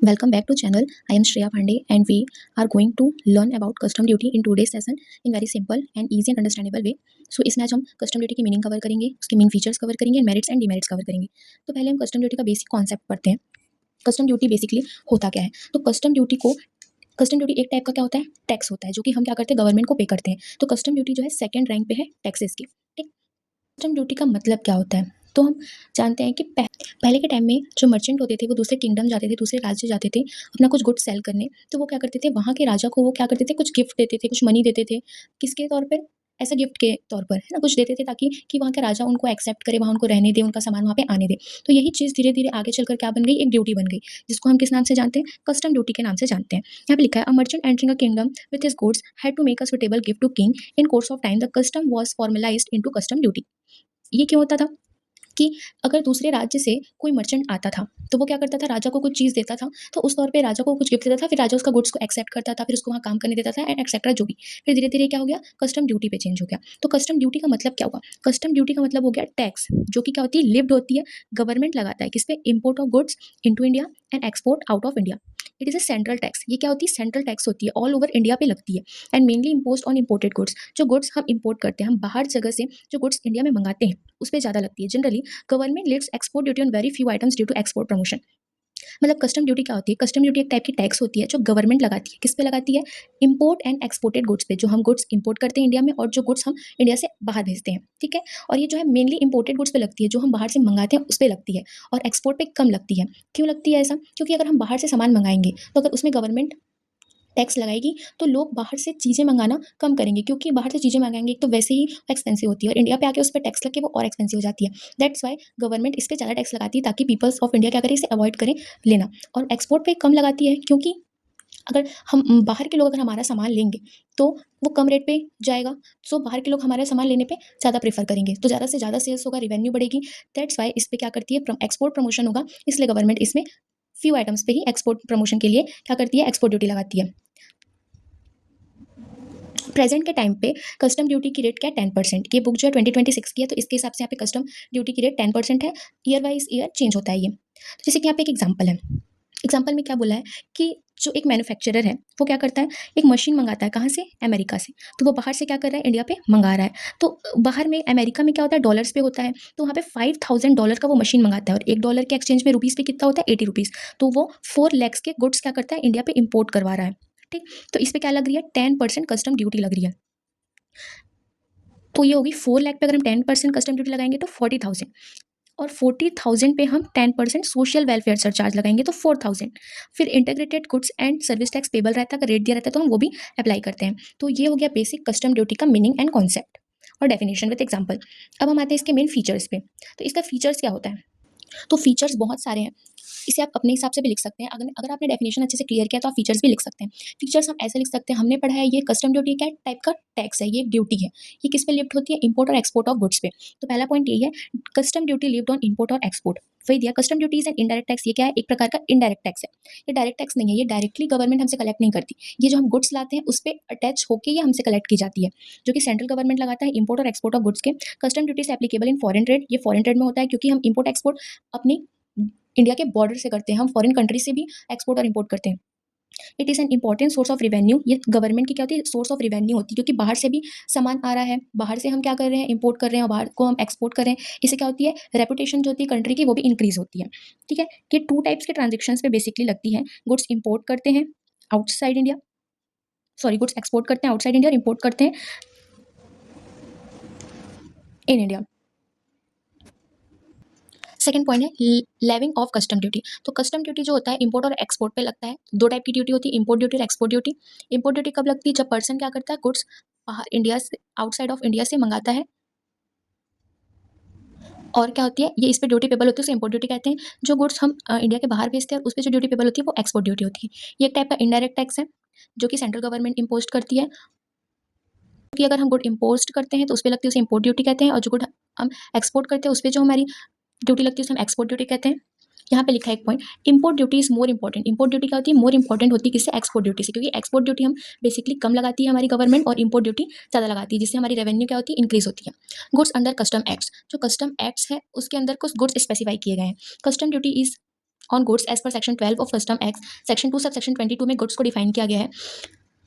Welcome back to channel. I am Shreya Pandey and we are going to learn about custom duty in today's session in very simple and easy and understandable way. So इसमें आज हम custom duty की meaning cover करेंगे, उसके main features cover करेंगे, merits and demerits cover करेंगे। तो पहले हम कस्टम ड्यूटी का बेसिक कॉन्सेप्ट पढ़ते हैं। कस्टम ड्यूटी बेसिकली होता क्या है? तो कस्टम ड्यूटी एक टाइप का क्या होता है? टैक्स होता है, जो कि हम क्या करते हैं, गवर्नमेंट को पे करते हैं। तो कस्टम ड्यूटी जो है सेकंड रैंक पे है टैक्सेस की। ठीक, कस्टम ड्यूटी का मतलब क्या होता है? तो हम जानते हैं कि पहले के टाइम में जो मर्चेंट होते थे वो दूसरे किंगडम जाते थे, दूसरे राज्य जाते थे अपना कुछ गुड्स सेल करने। तो वो क्या करते थे, वहाँ के राजा को वो क्या करते थे, कुछ गिफ्ट देते थे, कुछ मनी देते थे। किसके तौर पर? ऐसा गिफ्ट के तौर पर, है ना, कुछ देते थे ताकि कि वहाँ के राजा उनको एक्सेप्ट करे, वहाँ उनको रहने दे, उनका सामान वहाँ पे आने दे। तो यही चीज़ धीरे धीरे आगे चलकर क्या बन गई, एक ड्यूटी बन गई, जिसको हम किस नाम से जानते हैं? कस्टम ड्यूटी के नाम से जानते हैं। यहाँ पे लिखा है, a merchant entering a kingdom with his goods had to make a suitable gift to king in course of time the custom was formalised into custom duty. ये क्यों होता था कि अगर दूसरे राज्य से कोई मर्चेंट आता था, तो वो क्या करता था, राजा को कुछ चीज़ देता था, तो उस तौर पे राजा को कुछ गिफ्ट देता था, फिर राजा उसका गुड्स को एक्सेप्ट करता था, फिर उसको वहाँ काम करने देता था एंड एक्सेट्रा जो भी। फिर धीरे-धीरे क्या हो गया, कस्टम ड्यूटी पे चेंज हो गया। तो कस्टम ड्यूटी का मतलब क्या हुआ? कस्टम ड्यूटी का मतलब हो गया टैक्स, जो कि क्या होती है, लिव्ड होती है, गवर्नमेंट लगाता है किस पे? Import of goods into India and export out of India. It is a central tax. ये क्या होती है? सेंट्रल टैक्स होती है, ऑल ओवर इंडिया पे लगती है and mainly imposed on imported goods. जो गुड्स हम इम्पोर्ट करते हैं, हम बाहर जगह से जो गुड्स इंडिया में मंगाते हैं, उस पे ज़्यादा लगती है। Generally government lets export duty on very few items due to export promotion. मतलब कस्टम ड्यूटी क्या होती है? कस्टम ड्यूटी एक टाइप की टैक्स होती है जो गवर्नमेंट लगाती है। किस पे लगाती है? इंपोर्ट एंड एक्सपोर्टेड गुड्स पे, जो हम गुड्स इंपोर्ट करते हैं इंडिया में और जो गुड्स हम इंडिया से बाहर भेजते हैं। ठीक है, और ये जो है मेनली इंपोर्टेड गुड्स पे लगती है, जो हम बाहर से मंगाते हैं उस पे लगती है, और एक्सपोर्ट पे कम लगती है। क्यों लगती है ऐसा? क्योंकि अगर हम बाहर से सामान मंगाएंगे तो अगर उसमें गवर्नमेंट टैक्स लगाएगी तो लोग बाहर से चीज़ें मंगाना कम करेंगे, क्योंकि बाहर से चीज़ें मंगाएंगे एक तो वैसे ही एक्सपेंसिव होती है और इंडिया पे आके उस पर टैक्स लग के वो और एक्सपेंसिव हो जाती है। दैट्स वाई गवर्नमेंट इस पे ज़्यादा टैक्स लगाती है ताकि पीपल्स ऑफ इंडिया क्या करें, इसे अवॉइड करें लेना। और एक्सपोर्ट पे कम लगाती है क्योंकि अगर हम बाहर के लोग अगर हमारा सामान लेंगे तो वो कम रेट पे जाएगा। सो बाहर के लोग हमारे सामान लेने पे ज़्यादा प्रेफर करेंगे, तो ज़्यादा से ज़्यादा सेल्स होगा, रेवेन्यू बढ़ेगी। दैट्स वाई इस पे क्या करती है, एक्सपोर्ट प्रमोशन होगा, इसलिए गवर्नमेंट इसमें फ्यू आइटम्स पे ही एक्सपोर्ट प्रमोशन के लिए क्या करती है, एक्सपोर्ट ड्यूटी लगाती है। प्रेजेंट के टाइम पे कस्टम ड्यूटी की रेट क्या है, 10%। ये बुक जो है 2026 की है, तो इसके हिसाब से यहाँ पे कस्टम ड्यूटी की रेट 10% है। ईयर वाइज ईयर चेंज होता है ये। तो जैसे कि यहाँ पे एक एग्जांपल है, एग्जांपल में क्या बोला है कि जो एक मैन्युफैक्चरर है वो क्या करता है, एक मशीन मंगाता है, कहाँ से? अमेरिका से। तो वो बाहर से क्या कर रहा है, इंडिया पे मंगा रहा है। तो बाहर में अमेरिका में क्या होता है, डॉलर्स पे होता है, तो वहाँ पे $5,000 का वो मशीन मंगाता है और $1 के एक्सचेंज में रुपीज़ पे कितना होता है, 80 रुपीज़। तो वो 4 lakhs के गुड्स क्या करता है, इंडिया पे इम्पोर्ट करवा रहा है। ठीक, तो इस पे क्या लग रही है, 10% कस्टम ड्यूटी लग रही है। तो ये होगी 4 लाख पे अगर हम 10% कस्टम ड्यूटी लगाएंगे तो 40,000, और 40,000 पे हम 10% सोशल वेलफेयर सरचार्ज लगाएंगे तो 4,000। फिर integrated goods and service tax payable रहता है, अगर रेट दिया रहता है तो हम वो भी अप्लाई करते हैं। तो ये हो गया बेसिक कस्टम ड्यूटी का मीनिंग एंड कॉन्सेप्ट और डेफिनेशन विद एग्जांपल। अब हम आते हैं इसके मेन फीचर्स पे। तो इसका फीचर्स क्या होता है? तो फीचर्स बहुत सारे हैं, इसे आप अपने हिसाब से भी लिख सकते हैं। अगर अगर आपने डेफिनेशन अच्छे से क्लियर किया तो आप फीचर्स भी लिख सकते हैं। फीचर्स हम ऐसे लिख सकते हैं, हमने पढ़ा है ये कस्टम ड्यूटी क्या टाइप का टैक्स है, ये ड्यूटी है। ये किस पे लिफ्ट होती है, इंपोर्ट और एक्सपोर्ट ऑफ गुड्स पे। तो पहला पॉइंट यही है, custom duty lived on import और एक्सपोर्ट। वही दिया, custom duty is an indirect tax. ये क्या है, एक प्रकार का इनडायरेक्ट टैक्स है। ये डायरेक्ट टैक्स नहीं है, ये डायरेक्टली गवर्नमेंट हमसे कलेक्ट नहीं करती। ये जो हम गुड्स लाते हैं उस पर अटैच होकर ये हमसे कलेक्ट की जाती है, जो कि सेंट्रल गवर्नमेंट लगाता है इंपोर्ट और एक्सपोर्ट ऑफ गुड्स के। कस्टम ड्यूटी से एप्लीकेबल इन फॉरेन ट्रेड। ये फॉरेन ट्रेड में होता है क्योंकि हम इंपोर्ट एक्सपोर्ट अपनी इंडिया के बॉर्डर से करते हैं, हम फॉरेन कंट्री से भी एक्सपोर्ट और इंपोर्ट करते हैं। It is an important source of revenue. ये गवर्नमेंट की क्या होती है, सोर्स ऑफ रेवेन्यू होती है, क्योंकि बाहर से भी सामान आ रहा है, बाहर से हम क्या कर रहे हैं, इंपोर्ट कर रहे हैं और बाहर को हम एक्सपोर्ट कर रहे हैं। इससे क्या होती है, रेपुटेशन जो होती है कंट्री की वो भी इंक्रीज होती है। ठीक है, ये 2 टाइप्स के ट्रांजेक्शन पे बेसिकली लगती है। गुड्स इंपोर्ट करते हैं outside India, sorry goods export करते हैं आउटसाइड इंडिया और इंपोर्ट करते हैं इन इंडिया। सेकंड पॉइंट है लेविंग ऑफ कस्टम ड्यूटी। तो कस्टम ड्यूटी जो होता है इंपोर्ट और एक्सपोर्ट पे लगता है। 2 टाइप की ड्यूटी होती है, इंपोर्ट ड्यूटी और एक्सपोर्ट ड्यूटी। इंपोर्ट ड्यूटी कब लगती है, जब पर्सन क्या करता है, गुड्स बाहर इंडिया से, आउटसाइड ऑफ इंडिया से मंगाता है, और क्या होती है, ये इस पे ड्यूटी पेबल होती है, उसे इंपोर्ट ड्यूटी कहते हैं। जो गुड्स हम इंडिया के बाहर भेजते हैं उस पे जो ड्यूटी पेबल होती है वो एक्सपोर्ट ड्यूटी होती है। ये एक टाइप का इनडायरेक्ट टैक्स है जो कि सेंट्रल गवर्नमेंट इम्पोज करती है, कि अगर हम गुड इम्पोज करते हैं तो उस पे लगती है, उसे इंपोर्ट ड्यूटी कहते हैं, और जो गुड हम एक्सपोर्ट करते हैं उस पे जो हमारी ड्यूटी लगती है उसे हम एक्सपोर्ट ड्यूटी कहते हैं। यहाँ पे लिखा है एक point, import duty is more important. Import duty क्या होती है, मोर इंपॉर्टेंट होती है किससे, एक्सपोर्ट ड्यूटी से, क्योंकि एक्सपोर्ट ड्यूटी हम बेसिकली कम लगाती है हमारी गवर्नमेंट, और इंपोर्ट ड्यूटी ज़्यादा लगाती है, जिससे हमारी रेवेन्यू क्या होती है, इंक्रीज होती है। गुड्स अंडर कस्टम एक्ट्स, जो कस्टम एक्ट्स है उसके अंदर कुछ गुड्स स्पेसिफाई किए गए हैं। Custom duty is on goods as per section 12 of custom act section 2 sub section 22 में गुड्स को डिफाइन किया गया है।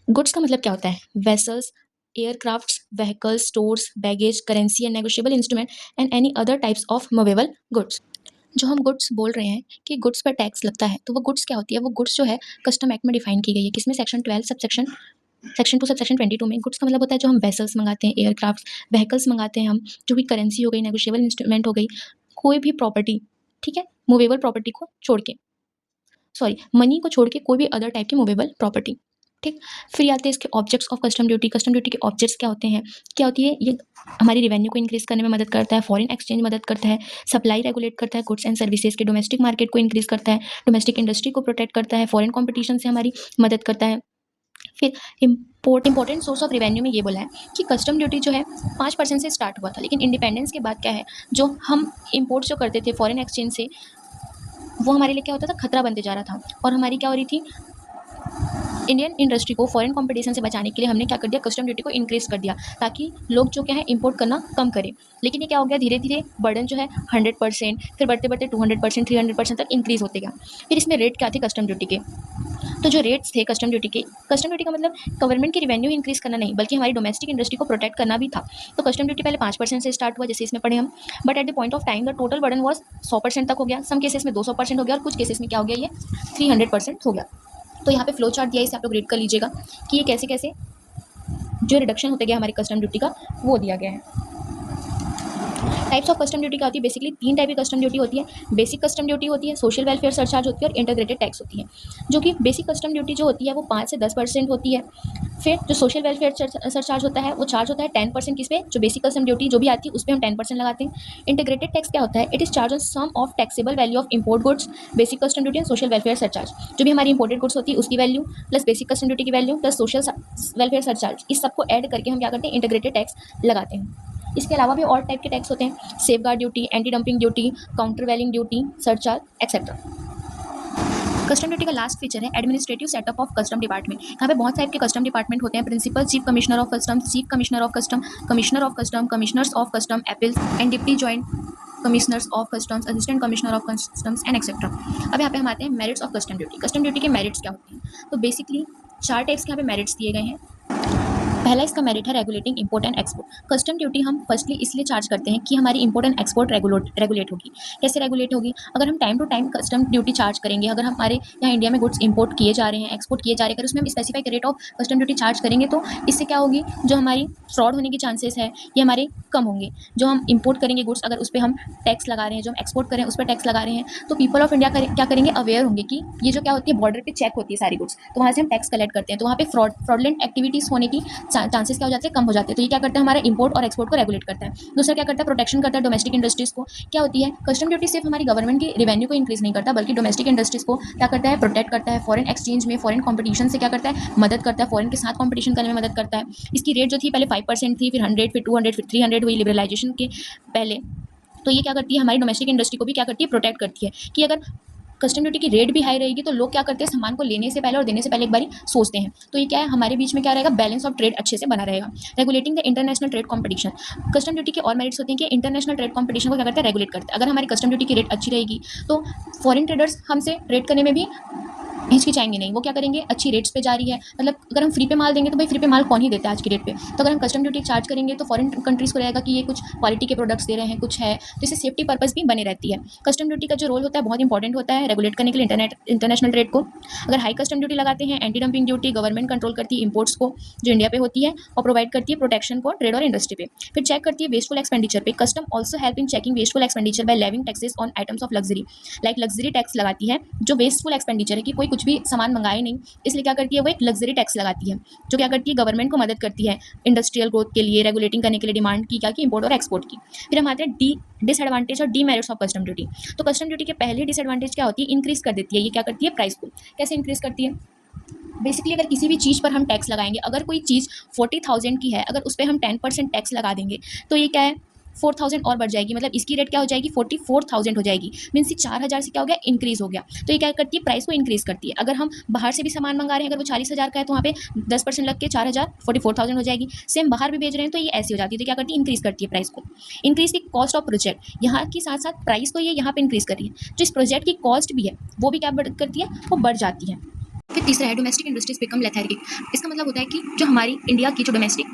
गुड्स का मतलब क्या होता है? Vessels, aircrafts, vehicles, stores, baggage, currency and negotiable instrument and any other types of movable goods. जो हम गुड्स बोल रहे हैं कि गुड्स पर टैक्स लगता है, तो वो गुड्स क्या होती है? वो गुड्स जो है कस्टम एक्ट में डिफाइन की गई है। किसमें? Section 12 sub section 2 sub section 22 में। गुड्स का मतलब होता है जो हम वेसल्स मंगाते हैं, एयरक्राफ्ट, व्हीकल्स मंगाते हैं हम, जो भी करेंसी हो गई, नेगोशिएबल इंस्ट्रूमेंट हो गई, कोई भी प्रॉपर्टी, ठीक है, मूवेबल प्रॉपर्टी को छोड़ के, सॉरी, मनी को छोड़ के कोई भी अदर टाइप की मूवेबल प्रॉपर्टी, ठीक। फिर आते हैं इसके objects of custom duty. Custom duty के ऑब्जेक्ट्स क्या होते हैं? क्या होती है? ये हमारी रेवेन्यू को इंक्रीज करने में मदद करता है, फॉरेन एक्सचेंज मदद करता है, सप्लाई रेगुलेट करता है गुड्स एंड सर्विसेज के, डोमेस्टिक मार्केट को इंक्रीज करता है, डोमेस्टिक इंडस्ट्री को प्रोटेक्ट करता है, फॉरेन कॉम्पिटिशन से हमारी मदद करता है। फिर इंपॉर्टेंट सोर्स ऑफ रेवेन्यू में ये बोला है कि कस्टम ड्यूटी जो है 5% से स्टार्ट हुआ था, लेकिन इंडिपेंडेंस के बाद क्या है, जो हम इम्पोर्ट जो करते थे फॉरेन एक्सचेंज से, वो हमारे लिए क्या होता था? खतरा बनते जा रहा था। और हमारी क्या हो रही थी? इंडियन इंडस्ट्री को फॉरेन कंपटीशन से बचाने के लिए हमने क्या कर दिया? कस्टम ड्यूटी को इंक्रीज कर दिया, ताकि लोग जो क्या है इंपोर्ट करना कम करें। लेकिन ये क्या हो गया? धीरे धीरे बर्डन जो है 100%, फिर बढ़ते बढ़ते 200%, 300% तक इंक्रीज होते गया। फिर इसमें रेट क्या थे कस्टम ड्यूटी के? तो जो रेट्स थे कस्टम ड्यूटी के, कस्टम ड्यूटी का मतलब गवर्नमेंट की रेवेन्यू इंक्रीज करना नहीं, बल्कि हमारी डोमेस्टिक इंडस्ट्री को प्रोटेक्ट करना भी था। तो कस्टम ड्यूटी पहले 5% से स्टार्ट हुआ, जैसे इसमें पढ़े हम, but at the point of time the total burden was 100% तक हो गया, सम केसेस में 200% हो गया, और कुछ केसेस में क्या हो गया? ये 300% हो गया। तो यहाँ पे फ्लो चार्ट दिया है, इसे आप लोग रीड कर लीजिएगा कि ये कैसे कैसे जो रिडक्शन होते गया हमारी कस्टम ड्यूटी का, वो दिया गया है। टाइप्स ऑफ कस्टम ड्यूटी क्या होती है? बेसिकली 3 टाइप की कस्टम ड्यूटी होती है। बेसिक कस्टम ड्यूटी होती है, सोशल वेलफेयर सरचार्ज होती है, और इंटीग्रेटेड टैक्स होती है। जो कि बेसिक कस्टम ड्यूटी जो होती है वो 5 से 10% होती है। फिर जो सोशल वेलफेयर सरचार्ज होता है वो चार्ज होता है 10%, किस पे? जो बेसिक कस्टम ड्यूटी जो भी आती है उस पर हम 10% लगाते हैं। इंटीग्रेटेड टैक्स क्या होता है? It is charge on sum of taxable value of import goods, basic custom duty and social welfare surcharge. जो भी हमारी इंपोर्टेड गुड्स होती है उसकी value plus basic custom duty की value plus social welfare surcharge, इस सबको ऐड करके हम क्या करते हैं? इंटीग्रेटेड टैक्स लगाते हैं। इसके अलावा भी और टाइप के टैक्स होते हैं, safeguard duty, anti dumping duty, countervailing duty, surcharge etcetera. Custom duty का लास्ट फीचर है administrative setup of custom department. यहाँ पे बहुत टाइप के कस्टम डिपार्टमेंट होते हैं, principal chief commissioner of custom, chief commissioner of custom, commissioner of custom, commissioners of custom appeals and deputy joint commissioners of customs, assistant commissioner of customs and etcetera. अब यहाँ पे हम आते हैं merits of custom duty. Custom duty के merits क्या होते हैं? तो बेसिकली 4 टाइप्स के यहाँ पे मेरिट्स दिए गए हैं। पहला इसका मेरिट है regulating import and export. Custom duty हम फर्स्टली इसलिए चार्ज करते हैं कि हमारी इंपोर्ट एंड एक्सपोर्ट रेगुलेट होगी। कैसे रेगुलेट होगी? अगर हम time to time custom duty charge करेंगे, अगर हमारे यहाँ इंडिया में गुड्स इंपोर्ट किए जा रहे हैं, एक्सपोर्ट किए जा रहे हैं, अगर उसमें हम specific rate of custom duty charge करेंगे, तो इससे क्या होगी? जो हमारी फ्रॉड होने की चांसेस है ये हमारे कम होंगे। जो हम इंपोर्ट करेंगे गुड्स, अगर उस पर हम टैक्स लगा रहे हैं, जो हम एक्सपोर्ट करें उस पर टैक्स लगा रहे हैं, तो पीपल ऑफ इंडिया क्या करेंगे? अवेयर होंगे कि ये जो क्या होती है, बॉर्डर पे चेक होती है सारी गुड्स, तो वहाँ से हम टैक्स कलेक्ट करते हैं, तो वहाँ पे फ्रॉडलेंट एक्टिविटीज़ होने की चांसेस क्या हो जाते हैं? कम हो जाते हैं। तो ये क्या करता है? हमारा इंपोर्ट और एक्सपोर्ट को रेगुलेट करता है। दूसरा क्या करता है? प्रोटेक्शन करता है डोमेस्टिक इंडस्ट्रीज को। क्या होती है? कस्टम ड्यूटी सिर्फ हमारी गवर्नमेंट की रेवेन्यू को इंक्रीज नहीं करता, बल्कि डोमेस्टिक इंडस्ट्रीज को क्या करता है? प्रोटेक्ट करता है। फॉरेन एक्सचेंज में, फॉरेन कॉम्पिटिशन से क्या करता है? मदद करता है। फॉरेन के साथ कॉम्पिटिशन करने में मदद करता है। इसकी रेट जो थी पहले 5% थी, फिर 100, फिर 200, फिर 300 हुई लिबरलाइजेशन के पहले। तो ये क्या करती है? हमारी डोमेस्टिक इंडस्ट्री को भी क्या करती है? प्रोटेक्ट करती है कि अगर कस्टम ड्यूटी की रेट भी हाई रहेगी तो लोग क्या करते हैं? सामान को लेने से पहले और देने से पहले एक बारी सोचते हैं। तो ये क्या है? हमारे बीच में क्या रहेगा? बैलेंस ऑफ ट्रेड अच्छे से बना रहेगा। Regulating the international trade competition. Custom duty के और मेरिट्स होते हैं कि इंटरनेशनल ट्रेड कंपटीशन को क्या करता है? रेगुलेट करता है। अगर हमारी कस्टम ड्यूटी की रेट अच्छी रहेगी तो फॉरेन ट्रेडर्स हमसे ट्रेड करने में भी हिचकिचाएंगे नहीं। वो क्या करेंगे? अच्छी रेट्स पे जा रही है, मतलब अगर हम फ्री पे माल देंगे तो भाई फ्री पे माल कौन ही देता है आज की डेट पे। तो अगर हम कस्टम ड्यूटी चार्ज करेंगे तो फॉरेन कंट्रीज को रहेगा कि ये कुछ क्वालिटी के प्रोडक्ट्स दे रहे हैं, कुछ है, तो इससे सेफ्टी पर्पस भी बने रहती है। कस्टम ड्यूटी का जो रोल होता है बहुत इंपॉर्टेंट होता है रेगुलेट करने के लिए इंटरनेशनल ट्रेड को। अगर हाई कस्टम ड्यूटी लगाते हैं, anti dumping duty, government control करती है इंपोर्ट्स को जो इंडिया पे होती है, और प्रोवाइड करती है प्रोटेक्शन को ट्रेड और इंडस्ट्री पे। फिर चेक करती है वेस्टफुल एक्सपेंडिचर पे। Custom also help in checking wasteful expenditure bye levying taxes on items of luxury. Like luxury tax लगाती है जो वेस्टफुल एक्सपेंडिचर है कि कोई कुछ भी सामान मंगाए नहीं, इसलिए क्या करती है? वो एक लग्जरी टैक्स लगाती है जो क्या करती है? गवर्नमेंट को मदद करती है इंडस्ट्रियल ग्रोथ के लिए, रेगुलेटिंग करने के लिए डिमांड की क्या की? इंपोर्ट और एक्सपोर्ट की। फिर हम आते हैं डिसएडवांटेज और डीमेरिट्स ऑफ कस्टम ड्यूटी। तो कस्टम ड्यूटी के पहले डिसएडवांटेज क्या होती है? इंक्रीज कर देती है। ये क्या करती है? प्राइस को। कैसे इंक्रीज करती है? बेसिकली अगर किसी भी चीज़ पर हम टैक्स लगाएंगे, अगर कोई चीज़ 40,000 की है, अगर उस पर हम 10% टैक्स लगा देंगे तो ये क्या है? 4000 और बढ़ जाएगी, मतलब इसकी रेट क्या हो जाएगी 44,000 हो जाएगी। मीन्स 4000 से क्या हो गया, इंक्रीज हो गया। तो ये क्या करती है, प्राइस को इंक्रीज करती है। अगर हम बाहर से भी सामान मंगा रहे हैं, अगर वो 40,000 का है तो वहाँ पे 10% लग के 4000 44,000 हो जाएगी। सेम बाहर भी बेच रहे हैं तो ये ऐसी हो जाती है। तो क्या करती है, इंक्रीज करती है प्राइस को। इंक्रीज की कॉस्ट ऑफ प्रोजेक्ट, यहाँ की साथ साथ प्राइस को ये यहाँ पे इंक्रीज कर रही है। जो इस प्रोजेक्ट की कॉस्ट भी है वो भी क्या करती है, वो बढ़ जाती है। फिर तीसरा है डोमेस्टिक इंडस्ट्रीज बिकम लेथार्गिक। इसका मतलब होता है कि जो हमारी इंडिया की जो डोमेस्टिक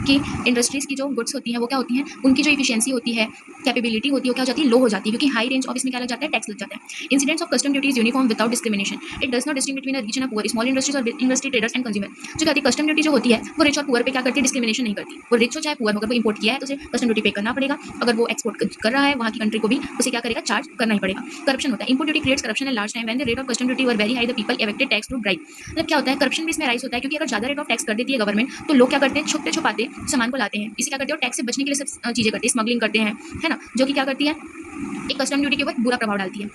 की इंडस्ट्रीज की जो गुड्स होती हैं वो क्या होती हैं, उनकी जो इफिशियंसी होती है, कैपेबिलिटी होती है, वो क्या हो जाती है, लो हो जाती है, क्योंकि हाई रेंज ऑफ इसमें क्या लग जाता है, टैक्स लग जाता है। Incidents of custom duty is uniform without discrimination. It does not distinguish between rich and poor, small industries और इंडस्ट्री ट्रेडर्स एंड कंज्यूमर। जो कहती है कस्टम ड्यूटी जो होती है वो रिच और पुअर पे क्या करती है, डिस्क्रिमिनेशन नहीं करती। वो रिच हो चाहे पुअर हो, अगर वो इंपोर्ट किया है तो उसे कस्टम ड्यूटी पे करना पड़ेगा। अगर वो एक्सपोर्ट कर रहा है वहाँ की कंट्री को भी उसे क्या करेगा, चार्ज करना ही पड़ेगा। करप्शन होता है, import duty creates corruption at large time when the rate of custom duty were very high, the people evaded tax through bribe. मतलब क्या होता है, करप्शन भी इसमें राइज होता है, क्योंकि अगर ज्यादा रेट ऑफ टैक्स कर देती है गवर्नमेंट तो लोग क्या करते हैं, छुपते छुपाते सामान को लाते हैं। इसे क्या करते हैं, टैक्स से बचने के लिए सब चीजें करते हैं, स्मगलिंग करते हैं, है ना, जो कि क्या करती है, एक कस्टम ड्यूटी के ऊपर बुरा प्रभाव डालती है।